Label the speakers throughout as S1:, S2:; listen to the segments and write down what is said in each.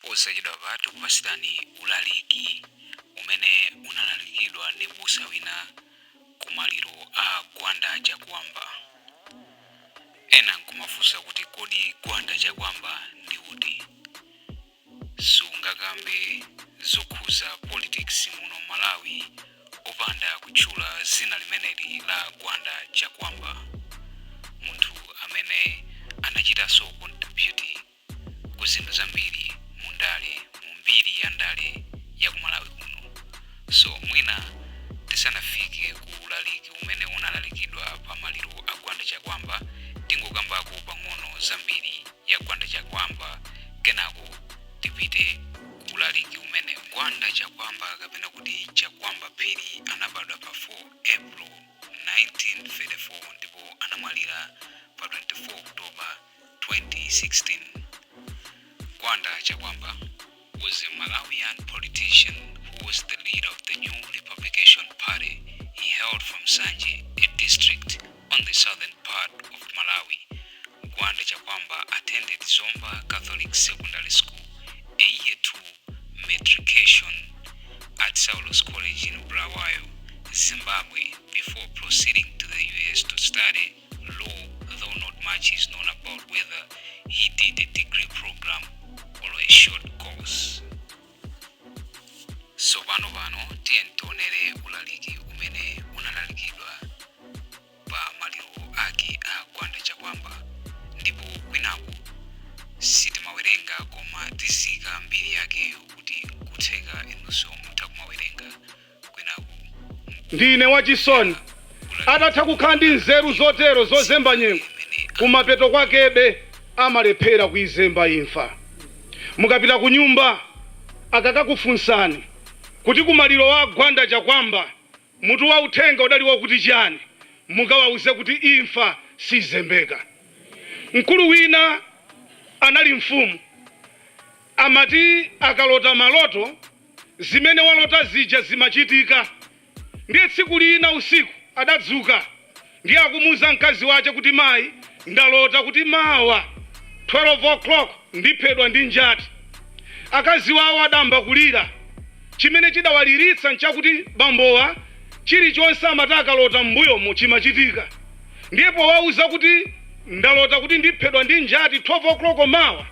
S1: Posachedwa patu kupasirani ulaliki umene unalalikidwa ndi busa wina kumaliro a Gwanda Chakwamba. Ena nkumafunsa kuti kodi Gwanda Chakwamba ndi uti? Sungakambe zokhuza politics muno Malawi opanda kutchula zina limeneli la Gwanda Chakwamba, munthu amene anachitanso contribute ku zinthu zambiri mu mbiri ya ndale ya ku Malawi kuno. So mwina tisanafike ku ulaliki umene unalalikidwa pa maliro a Gwanda Chakwamba, tingokambako pang'ono zambiri ya Gwanda Chakwamba, kenako tipite ku ulaliki umene. Gwanda Chakwamba kapena kuti Chakwamba Phiri anabadwa pa 4 April 1934 ndipo anamwalira pa 24 October 2016. Gwanda Chakwamba was a Malawian politician who was the leader of the new Republication Party. He hailed from Sanje, a district on the southern part of Malawi. Gwanda Chakwamba attended Zomba Catholic Secondary School, a year 2 matriculation at Saulos College in Bulawayo, Zimbabwe, before proceeding to the US to study law, though not much is known about whether he did a degree program or a short course. So pano tientonere ulaliki umene unalalikidwa pa maliro ake a Gwanda Chakwamba, ndipo kwinaku sitimawerenga koma tizika mbiri yake kuti kutheka inunso mutakumawerenga kwinaku.
S2: Ndine wachisoni atatha kukhala ndi nzeru zotero zozemba nyengo, kumapeto kwakebe amalephera kuizemba imfa. Mukapita ku nyumba akakakufunsani kuti kumaliro wa Gwanda Chakwamba mutu wa uthenga udaliwo kuti chani, mukawauze kuti imfa sizembeka. Mkulu wina anali mfumu, amati akalota maloto zimene walota zija zimachitika. Ndiye tsiku lina usiku adadzuka ndiye akumuza mkazi wace kuti mayi, ndalota kuti mawa 12 o'clock ndiphedwa ndi njati. Akazi wawo adamba kulira. Chimene chidawaliritsa nchakuti bambowa chilichonse amati akalota m'mbuyomo chimachitika. Ndipo wauza kuti ndalota kuti ndiphedwa ndi njati 12 o'clock mawa,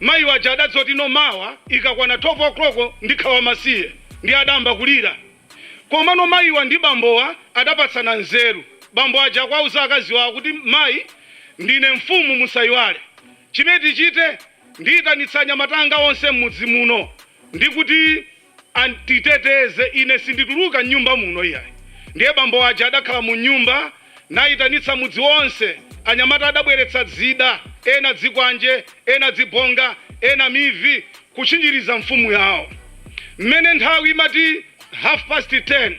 S2: mayi waja adadzoti no mawa ikakwana 12 o'clock ndikhawa masiye, ndi adamba kulira. Komano mayiwa ndi bambowa adapatsana nzeru. Bambo aja kwauza akazi wawo kuti mayi, ndine mfumu musayiwale. Chimene tichite ndiyitanitsa nyamatanga onse m'mudzi muno ndikuti antiteteze, ine sindituluka nyumba muno iyayi. Ndiye bambo aja adakhala mu nyumba nayitanitsa mudzi wonse. Anyamata adabweretsa zida, ena dzikwanje, ena dzibonga, ena mivi kuchinjiriza mfumu yawo. Mmene nthawi imati 10:30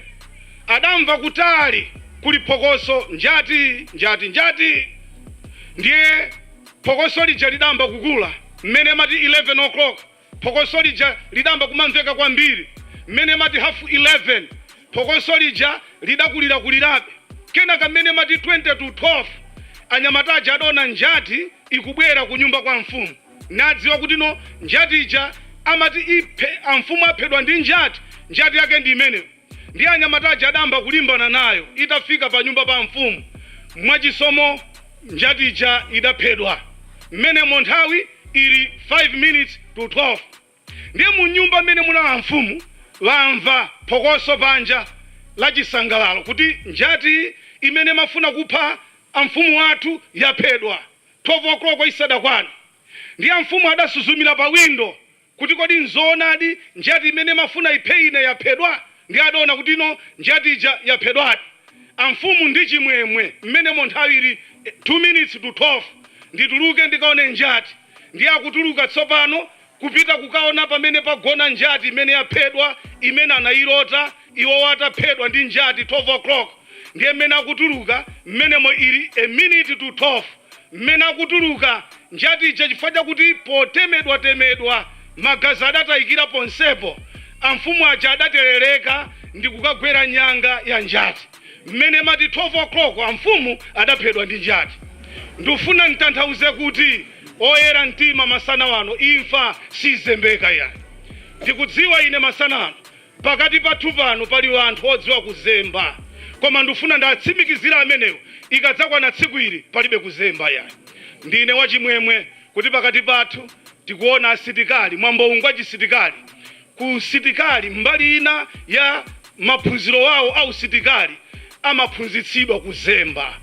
S2: adamva kutali kuli phokoso, njati. Ndiye phokoso lija lidamba kukula. Mmene mati 11 o'clock phokoso lija lidamba kumamveka kwambiri. Mmene mati 11:30 phokoso lija lidakulira kulirabe. Kenaka mmene mati 20 to 12 anyamata aja adona njati ikubwera ku nyumba kwa mfumu. Nadziwa kuti no njati ija amati iphe amfumu aphedwa ndi njati yake ndi imene. Ndiye anyamata aja adamba kulimbana nayo. Itafika pa nyumba pa mfumu, mwachisomo njati ija idaphedwa. Mmene monthawi ili 5 minutes to 12. Ndiye mu nyumba mmene muna mfumu wamva phokoso panja la chisangalalo kuti njati imene mafuna kupha amfumu wathu yaphedwa 12 o'clock isadakwana. Ndiye mfumu adasuzumira pa window kuti kodi nzoonadi njati imene mafuna iphe ine yaphedwa. Ndiye adaona kuti no njati ija yaphedwadi. Amfumu ndi chimwemwe mmene monthawi ili 2 minutes to 12 ndituluke ndikaone njati. Ndiye akutuluka tsopano kupita kukaona pamene pagona njati imene yaphedwa, imene anayilota iwo wataphedwa ndi njati 12 o'clock. Ndiye mmene akutuluka mmenemo ili 1 minute to 12. Mmene akutuluka njati ija chifukwa kuti potemedwa magazi adatayikira ponsepo, amfumu aja adaterereka ndi kukagwera nyanga ya njati. Mmene mati 12 o'clock amfumu adaphedwa ndi njati. Ndufuna ntanthauze kuti oyera mtima masana wano imfa sizembeka yani. Ndikudziwa ine masana ano pakati pathu pano pali anthu odziwa kuzemba, koma ndifuna ndatsimikizira amenewo ikadzakwana tsiku ili palibe kuzemba yani. Ndine wachimwemwe kuti pakati pathu tikuona asitikali mwamboungwa chisitikali ku sitikali mbali ina ya maphunziro wawo au sitikali amaphunzitsidwa kuzemba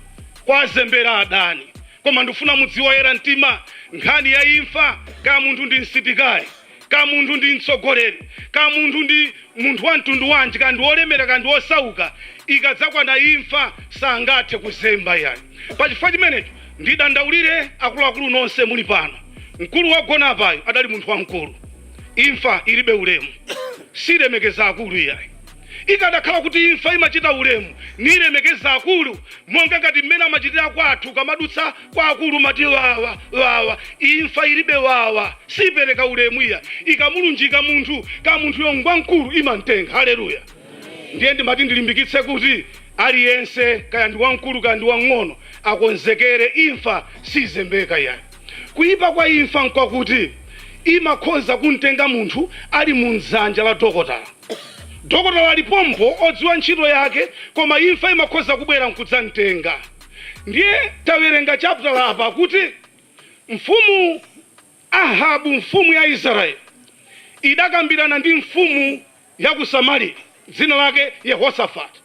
S2: kwa zembera adani. Koma ndifuna mudziwa oyera mtima nkhani ya imfa, ka munthu ndi msitikali, ka munthu ndi mtsogoleri, ka munthu ndi munthu wa mtundu wanji, kandi wolemera kandi wosauka, ikadzakwana imfa sangathe kuzemba yani. Pachifukwa chimenecho ndidandaulire akuluakulu nonse muli pano. Mkulu wagona apayo adali munthu wamkulu. Imfa ilibe ulemu, silemekeza akulu iyayi. Ikadakhala kuti imfa imachita ulemu nilemekeza akulu monga ngati mmene amachitira kwathu kamadutsa kwa akulu mati wawa. Imfa ilibe wawa, sipereka ulemu iya. Ikamulunjika munthu ka munthu yongwa mkulu imantenga. Haleluya. Ndiye ndimati ndilimbikitse kuti aliyense kaya ndi wamkulu kaya ndi wang'ono akonzekere imfa sizembeka yani. Kuipa kwa imfa nkwakuti imakhoza kumtenga munthu ali munzanja la dokotala. Dokotala alipompo odziwa ntchito yake, koma imfa imakhoza kubwera nkudzamtenga. Ndiye tawerenga chapter apa kuti mfumu Ahabu, mfumu ya Israeli, idakambirana ndi mfumu ya ku Samaria dzina lake Yehosafati.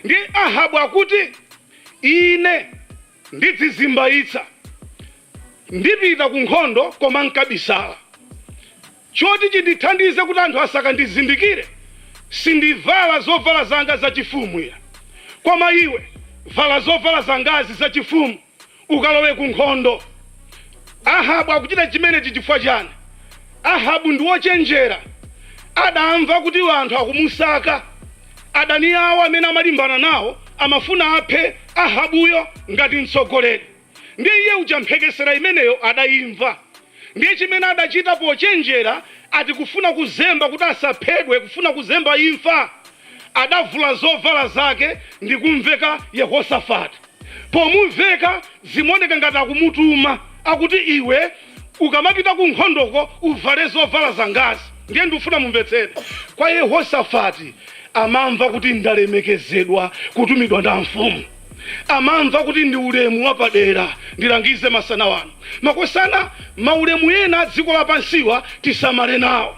S2: Ndiye Ahabu akuti ine ndidzizimbayitsa ndipita ku nkhondo koma nkabisala. Choti chindithandize kuti anthu asakandizindikire sindivala zovala zanga zachifumu ya, koma iwe vala zovala zangazi zachifumu ukalowe ku nkhondo. Ahabu akuchita chimenechi chifukwa chani? Ahabu ndi wochenjera, adamva kuti anthu akumusaka, adani awo amene amalimbana nawo amafuna aphe Ahabuyo ngati mtsogoleri. Ndiye iye uchamphekesera imeneyo adayimva. Ndiye chimene adachita pochenjera ati kufuna kuzemba kuti asaphedwe, kufuna kuzemba imfa, adavula zovala zake ndi kumveka Yehosafati. Pomumveka zimoneka ngati akumutuma akuti iwe ukamapita ku nkhondoko uvale zovala zangazi. Ndiye ndifuna mumvetsere kwa Yehosafati amamva kuti ndalemekezedwa kutumidwa nda mfumu, amamva kuti ndi ulemu wapadera. Ndilangize masana wanu makosana maulemu ena dziko lapansiwa tisamale nawo,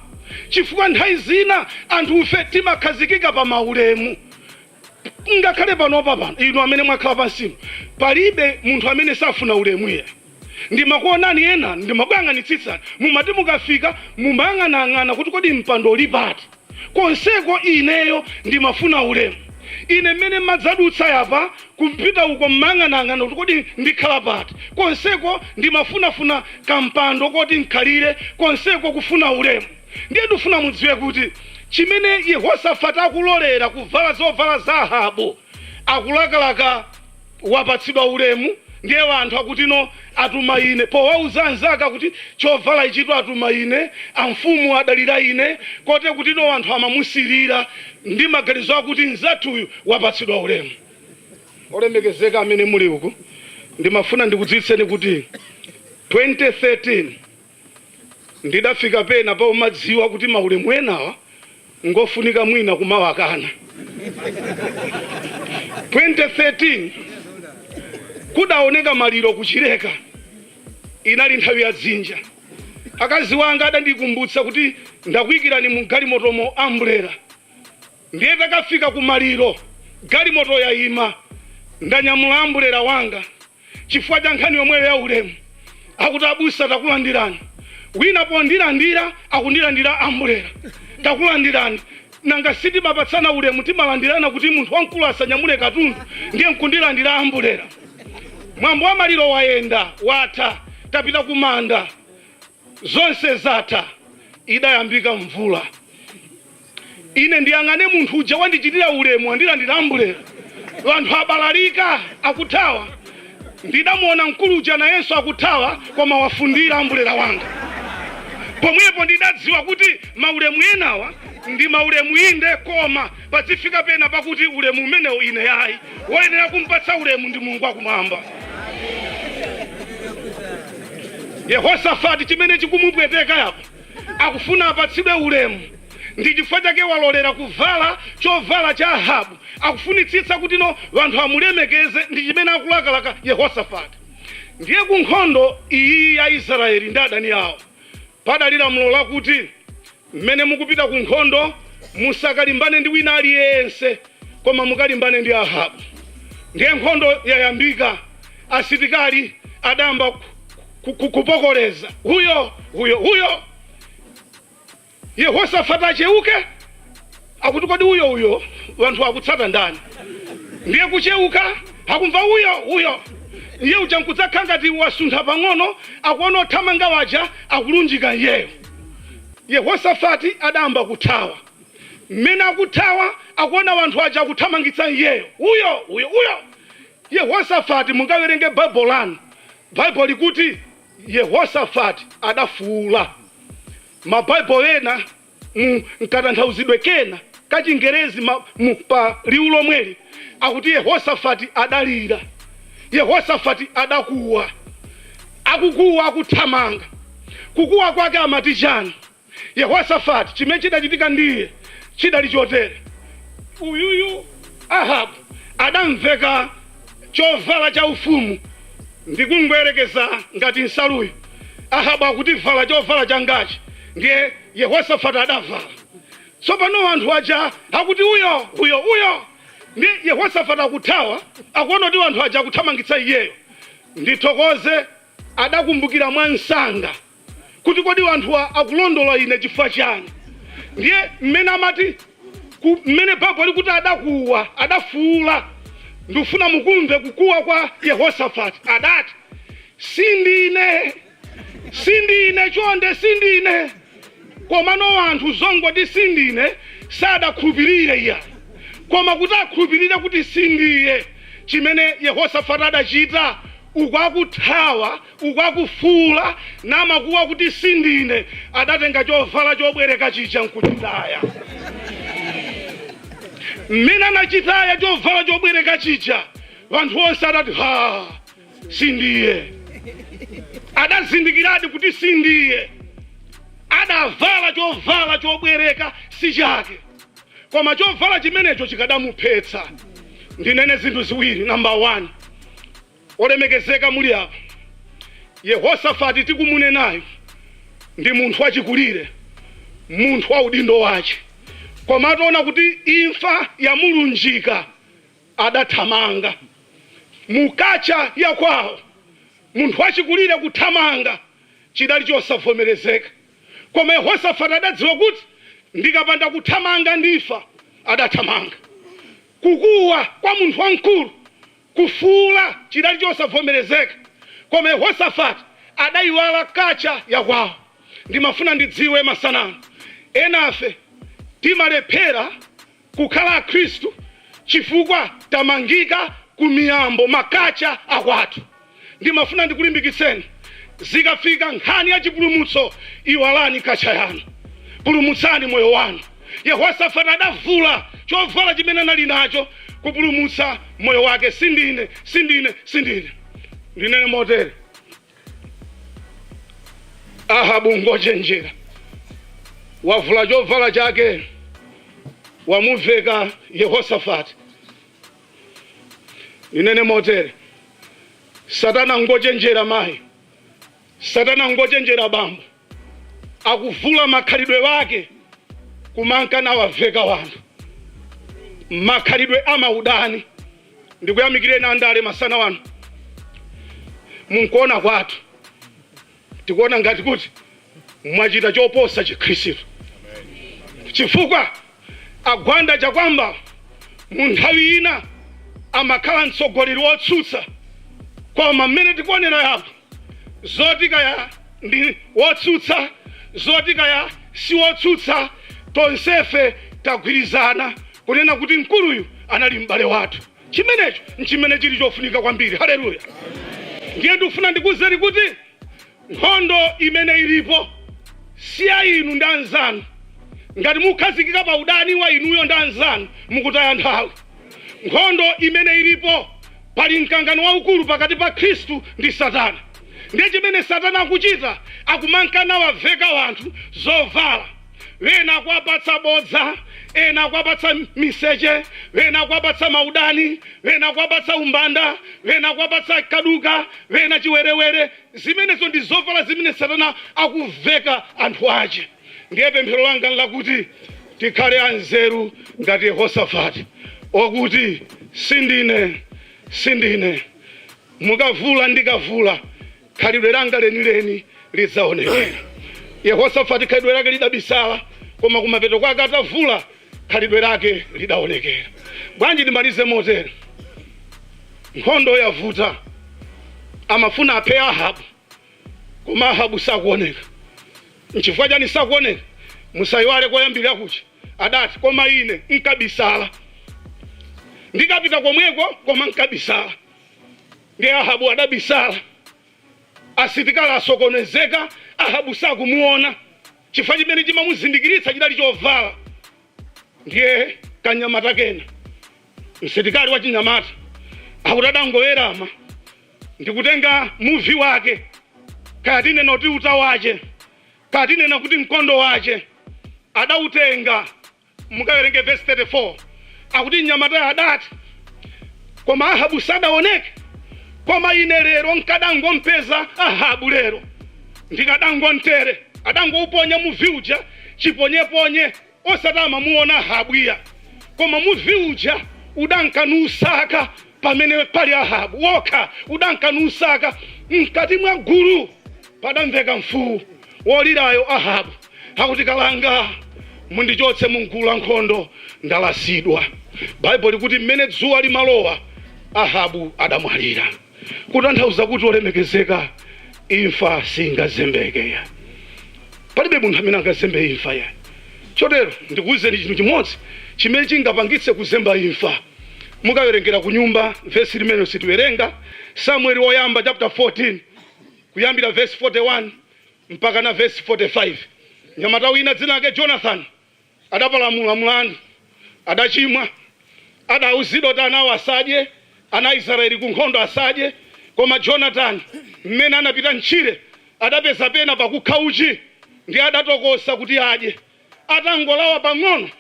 S2: chifukwa nthawi zina anthu ufe timakhazikika pa maulemu. Ngakhale panopa pano inu amene mwakhala pansimo palibe munthu amene safuna ulemu iye. Ndimakuonani ena ndimakuyang'anitsitsani mumati mukafika mumayang'anang'ana kuti kodi mpando uli pati. Konseko ineyo ndimafuna ulemu. Ine mmene madzadutsa yapa kumpita uko mmang'anang'ana kuti kodi ndikhala pati. Konseko ndimafunafuna kampando koti nkhalire, konseko kufuna ulemu. Ndiye ndifuna mudziwe kuti chimene Yehosafati akulolera kuvala zovala za Ahabu akulakalaka wapatsidwa ulemu. Ndiye wanthu akuti no atuma ine, powauza anzaka kuti chovala ichitu atuma ine, amfumu adalira ine, kote kuti no wanthu amamusirira ndi maganizo akuti nzathuyu wapatsidwa ulemu. Olemekezeka amene muli uku, ndimafuna ndikudziwitseni kuti 2013 ndidafika pena pa umadziwa kuti maulemu enawa ngofunika mwina kumawakana. 2013 kudaoneka maliro kuchileka, inali nthawi ya dzinja. Akazi wanga adandikumbutsa kuti ndakuyikirani mu galimoto mo umbrella. Ndiye takafika ku maliro galimoto yayima, ndanyamula umbrella wanga chifukwa cha nkhani yomweyo ya ulemu. Akuti abusa takulandirani, wina pondilandira akundilandira umbrella, takulandirani. Nanga siti mapatsana ulemu timalandirana kuti munthu wamkulu asanyamule katundu, ndiye nkundilandira umbrella. Mwambo wa maliro wayenda watha, tapita kumanda zonse zatha, idayambika mvula. Ine ndiyang'ane munthu uja wandichitira ulemu wandilandira umbrella, wanthu abalalika akuthawa. Ndidamuona mkulu uja nayenso akuthawa koma wafundira umbrella wanga. Pomwepo ndidadziwa kuti maulemu enawa ndi maulemu inde, koma pazifika pena pakuti ulemu umenewo ine yayi woyenera kumpatsa ulemu ndi Mulungu wakumwamba. Yehosafati chimene chikumupweteka yapo akufuna apatsidwe ulemu, ndi chifukwa chake walolera kuvala chovala cha Ahabu, akufunitsitsa kuti no wanthu amulemekeze, ndi chimene akulakalaka Yehosafati. Ndiye ku nkhondo iyi ya Israeli ndi adani awo padali lamulo lakuti mmene mukupita ku nkhondo musakalimbane ndi wina aliyense, koma mukalimbane ndi Ahabu. Ndiye nkhondo yayambika, asilikali adamba kupokoleza huyo Yehosafati acheuke, akuti kodi huyo wanthu akutsata ndani? Ndiye kucheuka akumva huyo iye uchankudza ngati wasuntha pang'ono, akuona othamanga waja akulunjika iyeyo. Yehosafati adamba kuthawa, mmene akuthawa akuona wanthu aja akuthamangitsa iyeyo, huyo Yehosafati. Mungawerenge Bible lanu, Bible likuti Yehosafati adafuula. Mabaibo ena mkatanthauzidwe kena kachingerezi pa liwu lomweli akuti Yehosafati adalira, Yehosafati adakuwa, akukuwa akuthamanga. Kukuwa kwake amati chani? Yehosafati chimene chidachitika ndiye chidali chotere: uyuyu Ahabu adamveka chovala cha ufumu, ndikungwerekeza ngati nsaluyo. Ahabu akuti vala chovala changachi, ndiye Yehosafati adavala. Tsopano anthu aja akuti huyo ndi Yehosafati akuthawa, akuona kuti anthu aja akuthamangitsa iyeyo. Ndithokoze adakumbukira mwansanga kuti kodi anthu akulondola ine chifukwa chani. Ndiye mmene amati mmene Bible likuti adakuwa, adafuula. Ndifuna mukumve kukuwa kwa Yehosafati. Adati sindine chonde sindine, koma no anthu zongoti sindine sadakhulupirire iya, koma kuti akhulupirire kuti sindiye. Chimene Yehosafati adachita ukwakuthawa, ukwakufuula, namakuwa kuti sindine, adatenga chovala chobwereka chija nkuchitaya. Mmene anachitaya chovala chobwereka chija, wanthu onse adati sindiye. Adazindikiradi kuti sindiye, adavala chovala chobwereka si chake, koma chovala chimenecho chikadamuphetsa. Ndinene zinthu ziwiri. Number 1, olemekezeka muli apa, Yehosafati tikumunenayo ndi munthu wachikulire, munthu wa udindo wache, koma ataona kuti imfa yamulunjika adathamanga. Mukacha ya kwawo munthu wachikulire kuthamanga chidali chosavomerezeka, koma Yehosafati adadziwa kuti ndikapanda kuthamanga ndifa, adathamanga. Kukuwa kwa munthu wamkulu, kufuula chidali chosavomerezeka, koma Yehosafati adayiwala kacha ya kwawo. Ndimafuna ndidziwe masanano, enafe timalephera kukhala akhristu chifukwa tamangika kumiyambo makacha akwathu. Ndimafuna ndikulimbikitseni, zikafika nkhani ya chipulumutso, iwalani kacha yanu, pulumutsani moyo wanu. Yehosafati adavula chovala chimene anali nacho kupulumutsa moyo wake. Sindine. Ndinene motere, Ahabu ngochenjera, wavula chovala chake wamuveka Yehosafati. Ndinene motere, Satana ngochenjera mayi, Satana ngochenjera bambo, akuvula makhalidwe wake kumanka na waveka wanthu makhalidwe amaudani. Ndikuyamikireni andale masana wanu, munkuona kwathu tikuona ngati kuti mwachita choposa chikhristu, chifukwa agwanda chakwamba munthawi ina amakhala mtsogoleri wotsutsa, koma mmene tikuonera yapo zoti kaya ndi wotsutsa, zoti kaya si wotsutsa, tonsefe tagwirizana kunena kuti mkuluyu anali m'bale wathu. Chimenecho nchimene chili chofunika kwambiri. Haleluya. Ndiye ndikufuna ndikuzeni kuti nkhondo imene ilipo si ya inu ndi anzanu. Ngati mukhazikika pa udani wa inuyo ndi anzanu, mukutaya nthawi. Nkhondo imene ilipo pali mkangano waukulu pakati pa Khristu ndi Satana. ndiye chimene satana akuchita, akumankana waveka wanthu zovala, wena kuwapatsa bodza, ena kuwapatsa miseche, wena kuwapatsa maudani, wena kuwapatsa umbanda, wena kuwapatsa kaduka, wena chiwerewere. Zimenezo ndi zovala zimene satana akuveka anthu ache. Ndiye pemphero langa lakuti tikhale anzeru ngati Yehosafati, okuti sindine mukavula ndikavula khalidwe langa lenileni lidzaonekera. Yehosafati khalidwe lake lidabisala, koma kumapeto kwake atavula khalidwe lake lidaonekera. Bwanji ndimalize motere, nkhondo yavuta, amafuna aphe Ahabu, koma Ahabu sakuoneka. Nchifukwa chani sakuoneka? Musayiwale koyambirira kuchi adati koma ine nkabisala, ndikapita komweko koma nkabisala. Ndiye Ahabu adabisala, asilikali asokonezeka, Ahabu sakumuona. Chifukwa chimene chimamuzindikiritsa chidali chovala. Ndiye kanyamata kena, msilikali wa chinyamata akutadangowerama ndikutenga muvi wake, kati nena kuti uta wache, kati nena kuti mkondo wache, adautenga. Mukawerenge verse 34, akuti nyamata adati koma Ahabu sadaoneke, koma ine lero nkadangompeza Ahabu, lero ndikadangontere, adangouponya muvi uja chiponyeponye, osatama muona Ahabu iya, koma muvi uja udankanusaka pamene pali Ahabu wokha, udankanusaka mkati mwa gulu padamveka mfuwu wolirayo Ahabu akuti kalanga mundichotse mungulu la nkhondo ndalasidwa. Bible likuti mmene dzuwa limalowa Ahabu adamwalira, kutanthauza kuti olemekezeka imfa singazembeke. Palibe munthu amene angazembe imfa ya. Chotero ndikuwuzeni chinthu chimodzi chimene chingapangitse kuzemba imfa. Mukawerengera ku Nyumba verse limene sitiwerenga, Samueli woyamba chapter 14 kuyambira verse 41 mpaka na verse 45. Nyamata wina dzina lake Jonathan adapalamula mlandu, adachimwa, adauzidwa kuti anawo asadye, ana Israeli ku nkhondo asadye, koma Jonathan mmene anapita mchire adapeza pena pakukha uchi, ndi adatokosa kuti adye. Atangolawa pang'ono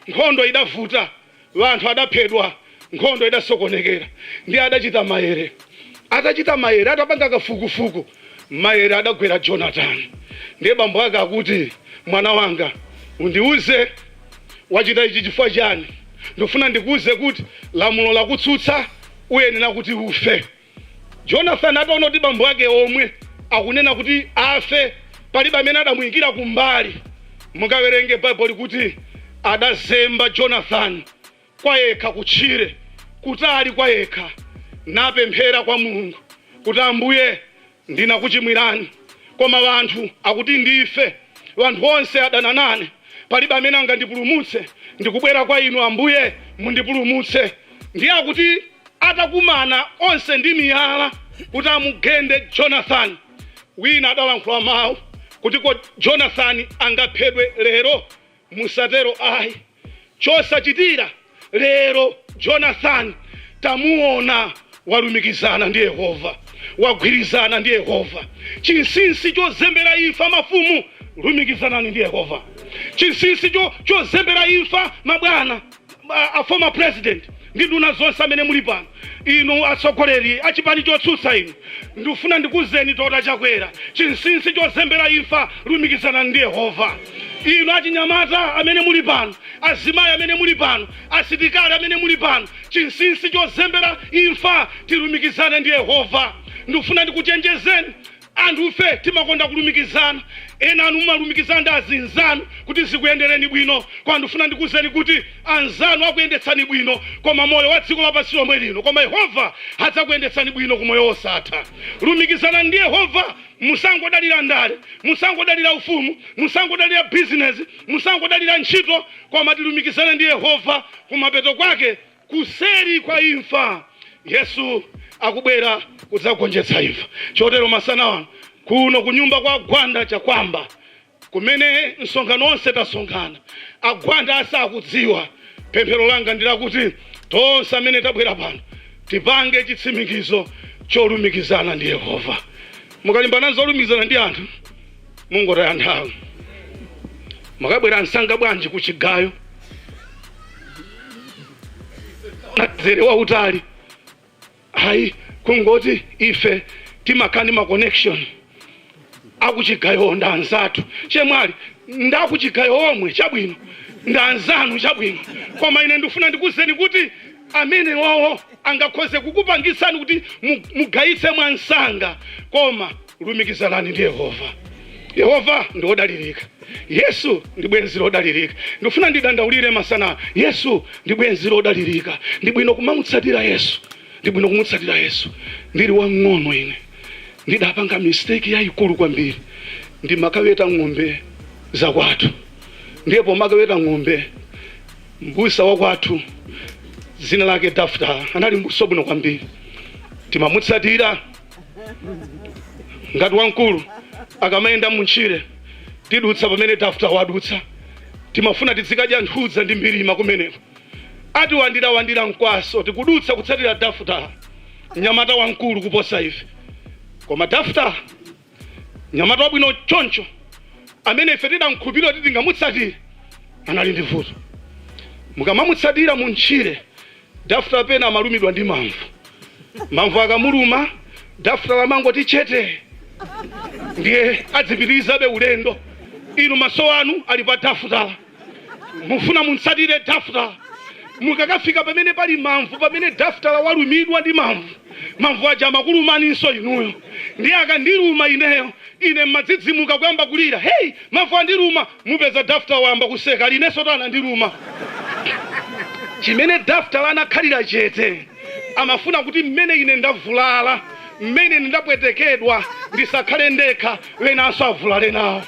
S2: nkhondo idavuta, wanthu adaphedwa, nkhondo idasokonekera. Ndi adachita maere, atachita maere, atapanga kafukufuku, maere adagwera Jonathan. Ndiye bambo ake akuti mwana wanga undiuze wachita ichi chifukwa chani. Ndifuna ndikuuze kuti lamulo lakutsutsa uyenera kuti ufe. Jonathan ataona kuti bambo ake omwe akunena kuti afe, palibe amene adamuyikira kumbali. Mukawerenge Bible kuti adazemba Jonathan kwa yekha kutchire, kutali kwa yekha, napemphera kwa Mulungu kuti Ambuye ndinakuchimwirani, koma wanthu akuti ndife, wanthu onse adana nane, palibe amene angandipulumutse, ndikubwera kwa inu Ambuye mundipulumutse. Ndiye akuti atakumana onse ndi miyala kuti amugende Jonathan, wina adalankhula mawu kuti ko Jonathan angaphedwe lero, musatero ayi. Chosachitira lero Jonathan tamuona walumikizana ndi Yehova, wagwirizana ndi Yehova. Chinsinsi chozembera imfa mafumu, lumikizanani ndi Yehova. Chinsinsi chozembera imfa mabwana, a former president, ndi nduna zonse amene muli pano, inu atsogoleri achipani chotsutsa inu, ndifuna ndikuzeni tota chakwera. Chinsinsi chozembera imfa, lumikizanani ndi Yehova. Inu achinyamata amene muli pano, azimayi amene muli pano, asilikali amene muli pano, chinsinsi chozembera imfa, tilumikizane ndi Yehova. Ndifuna ndikuchenjezeni, anthu ife timakonda kulumikizana, ena anu malumikizana ndi azinzanu kuti zikuyendereni bwino, kwa ndifuna ndikuzeni kuti anzanu akuyendetsani bwino koma moyo wa dziko lapansi lomwe lino, koma Yehova adzakuyendetsani bwino ku moyo wosatha. Lumikizana ndi Yehova, musangodalira ndale, musangodalira ufumu, musangodalira business, musangodalira ntchito, koma tilumikizana ndi Yehova. Kumapeto kwake kuseri kwa imfa Yesu akubwera kudzagonjetsa imfa. Chotero masana wanu kuno kunyumba kwa Gwanda chakwamba, kumene msonkhano onse tasonkhana, agwanda asakudziwa, pemphero langa ndilakuti tonse amene tabwera pano tipange chitsimikizo cholumikizana ndi Yehova. mukalimbana zolumizana ndi anthu mungotaya nthawi. Makabwera msanga bwanji ku chigayo nazere wautali, hayi kungoti ife timakani ma connection akuchigayo ndanzatu chemwali ndakuchigayo omwe chabwino ndanzanu chabwino, koma ine ndifuna ndikuzeni kuti amene wawo angakhoze kukupangisani kuti mugayitse mwansanga, koma lumikizanani ndi Yehova. Yehova ndi wodalirika, Yesu ndi bwenzi lodalirika. Ndifuna ndidandaulire masana, Yesu ndi bwenzi lodalirika. Ndi bwino kumamutsatira Yesu, ndi bwino kumutsatira Yesu. Ndili wang'ono ine ndidapanga mistake yayikulu kwambiri, ndi makaweta ng'ombe za kwathu. Ndipo makaweta ng'ombe mbusa wa kwathu zina lake Dafta, anali mbusa bwino kwambiri, timamutsatira ngati wankulu. Akamayenda munchire tidutsa pamene Dafta wadutsa, timafuna tizikadya nthudza ndi mbirima kumeneko. Ati wandira mkwaso tikudutsa kutsatira Dafta, mnyamata wankulu kuposa ife. Koma Dafta mnyamata wabwino choncho amene ife tidamkhupira kuti tingamutsatire anali ndi vuto. Mukamamutsatira munchire Dafta pena amalumidwa ndi mamvu akamuluma Dafta lamangoti chete, ndiye adzipitirizabe ulendo. Inu maso anu ali pa Dafta, mufuna mutsatire Dafta. Mukakafika pamene pali mamvu, pamene Dafta walumidwa ndi mamvu aja makulumaninso inuyo. Ndiye akandiluma ineyo, ine madzidzimuka kuyamba kulira, hey mamvu andiruma, mupeza Dafta wayamba kuseka, linenso anandiluma. Chimene Dafta lanakhalira chete, amafuna kuti mmene ine ndavulala, mmene ndapwetekedwa ndisakhale ndekha, wenanso avulale nawo.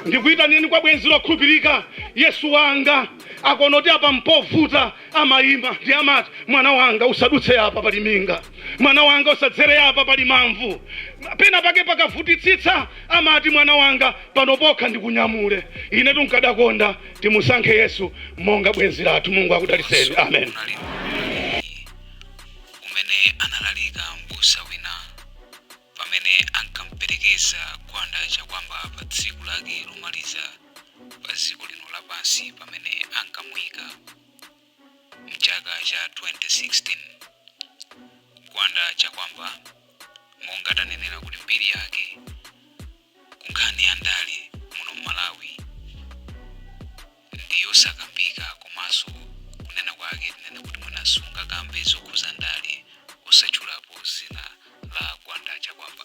S2: Ndikuita nini kwa bwenzi lokhulupirika, Yesu wanga akonoti apa mpovuta amayima ndi amati, mwana wanga usadutse apa pali minga, mwana wanga usadzere apa pali mamvu. Pena pake pakavutitsitsa amati, mwana wanga panopokha ndikunyamule. Ine tunkadakonda timusankhe Yesu monga bwenzi lathu. Mungu akudaliseni. Amen.
S1: Umene analalika mbusa wina pamene ankamperekeza Gwanda Chakwamba pa tsiku lake lomaliza pa dziko lino lapansi, pamene ankamuyika mchaka cha 2016. Gwanda Chakwamba monga tanenera kuti mbiri yake kunkhani ya ndale muno Malawi ndiyo sakambika, komanso kunena kwake tinene kuti mwinasunga kambe zokhuza ndale osachulapo zina la Gwanda Chakwamba.